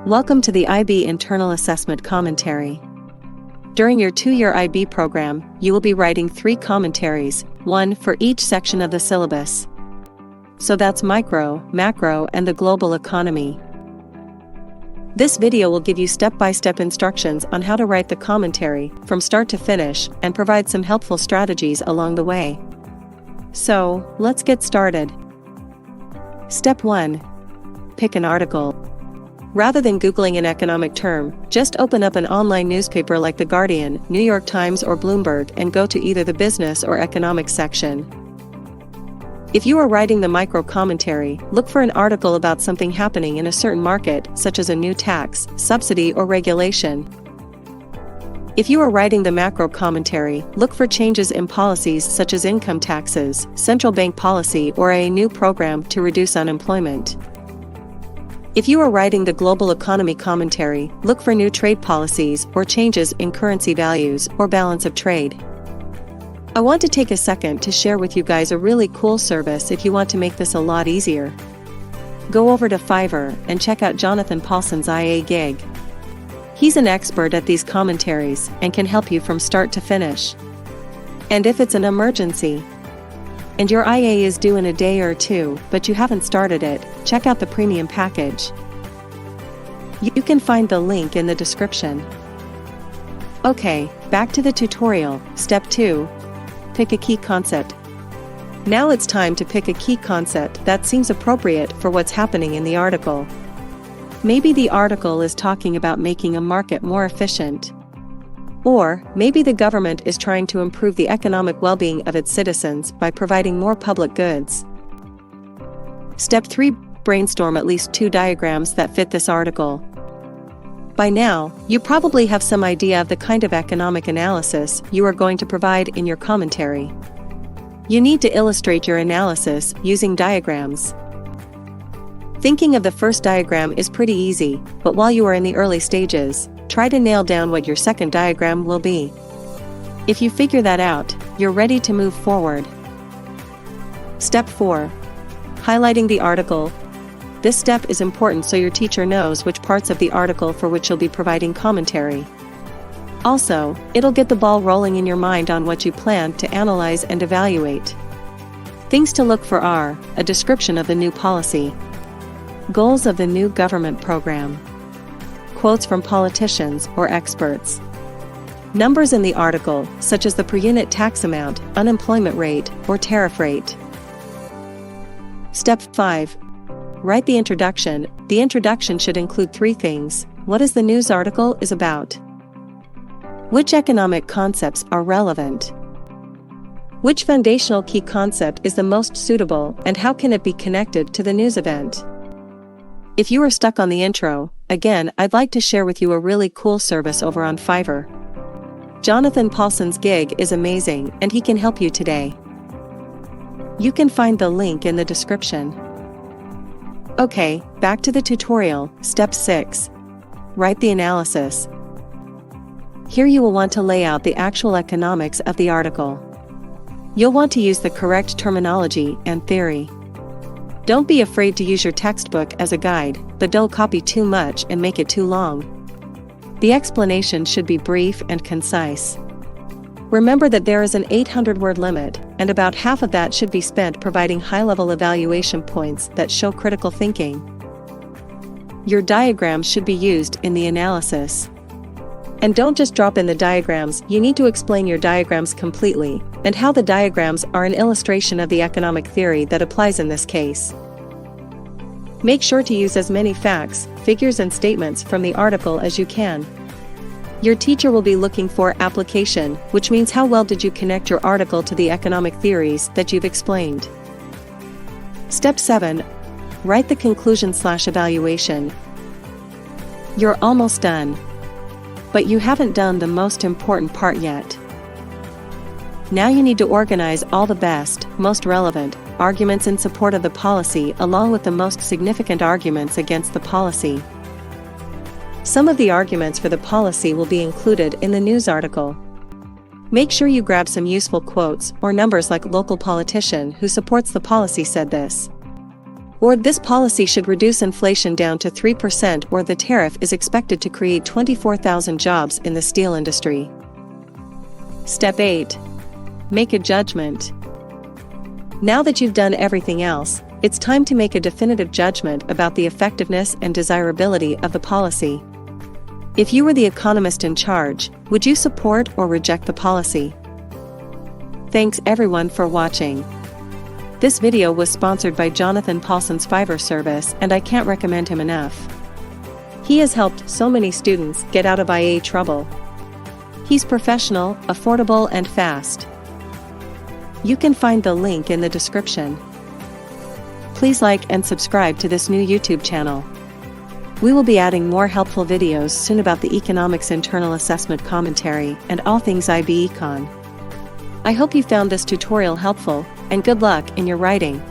Welcome to the IB Internal Assessment Commentary. During your 2-year IB program, you will be writing 3 commentaries, 1 for each section of the syllabus. So that's micro, macro, and the global economy. This video will give you step-by-step instructions on how to write the commentary from start to finish and provide some helpful strategies along the way. So, let's get started. Step 1. Pick an article. Rather than Googling an economic term, just open up an online newspaper like The Guardian, New York Times, or Bloomberg and go to either the business or economics section. If you are writing the micro commentary, look for an article about something happening in a certain market, such as a new tax, subsidy, or regulation. If you are writing the macro commentary, look for changes in policies such as income taxes, central bank policy, or a new program to reduce unemployment. If you are writing the global economy commentary, look for new trade policies or changes in currency values or balance of trade. I want to take a second to share with you guys a really cool service if you want to make this a lot easier. Go over to Fiverr and check out Jonathan Paulson's IA gig. He's an expert at these commentaries and can help you from start to finish. And if it's an emergency, and your IA is due in a day or two, but you haven't started it, check out the premium package. You can find the link in the description. Okay, back to the tutorial. Step 2. Pick a key concept. Now it's time to pick a key concept that seems appropriate for what's happening in the article. Maybe the article is talking about making a market more efficient. Or, maybe the government is trying to improve the economic well-being of its citizens by providing more public goods. Step 3. Brainstorm at least 2 diagrams that fit this article. By now, you probably have some idea of the kind of economic analysis you are going to provide in your commentary. You need to illustrate your analysis using diagrams. Thinking of the first diagram is pretty easy, but while you are in the early stages, try to nail down what your second diagram will be. If you figure that out, you're ready to move forward. Step 4. Highlighting the article. This step is important so your teacher knows which parts of the article for which you'll be providing commentary. Also, it'll get the ball rolling in your mind on what you plan to analyze and evaluate. Things to look for are a description of the new policy, goals of the new government program, quotes from politicians or experts, numbers in the article, such as the per unit tax amount, unemployment rate, or tariff rate. Step 5. Write the introduction. The introduction should include 3 things. What is the news article is about? Which economic concepts are relevant? Which foundational key concept is the most suitable, and how can it be connected to the news event? If you are stuck on the intro, again, I'd like to share with you a really cool service over on Fiverr. Jonathan Paulson's gig is amazing, and he can help you today. You can find the link in the description. Okay, back to the tutorial. Step 6. Write the analysis. Here you will want to lay out the actual economics of the article. You'll want to use the correct terminology and theory. Don't be afraid to use your textbook as a guide, but don't copy too much and make it too long. The explanation should be brief and concise. Remember that there is an 800-word limit, and about half of that should be spent providing high-level evaluation points that show critical thinking. Your diagrams should be used in the analysis. And don't just drop in the diagrams, you need to explain your diagrams completely, and how the diagrams are an illustration of the economic theory that applies in this case. Make sure to use as many facts, figures, and statements from the article as you can. Your teacher will be looking for application, which means how well did you connect your article to the economic theories that you've explained. Step 7. Write the conclusion/evaluation. You're almost done. But you haven't done the most important part yet. Now you need to organize all the best, most relevant arguments in support of the policy along with the most significant arguments against the policy. Some of the arguments for the policy will be included in the news article. Make sure you grab some useful quotes or numbers like local politician who supports the policy said this. Or this policy should reduce inflation down to 3%, or the tariff is expected to create 24,000 jobs in the steel industry. Step 8. Make a judgment. Now that you've done everything else, it's time to make a definitive judgment about the effectiveness and desirability of the policy. If you were the economist in charge, would you support or reject the policy? Thanks everyone for watching. This video was sponsored by Jonathan Paulson's Fiverr service, and I can't recommend him enough. He has helped so many students get out of IA trouble. He's professional, affordable, and fast. You can find the link in the description. Please like and subscribe to this new YouTube channel. We will be adding more helpful videos soon about the economics internal assessment commentary and all things IB Econ. I hope you found this tutorial helpful, and good luck in your writing.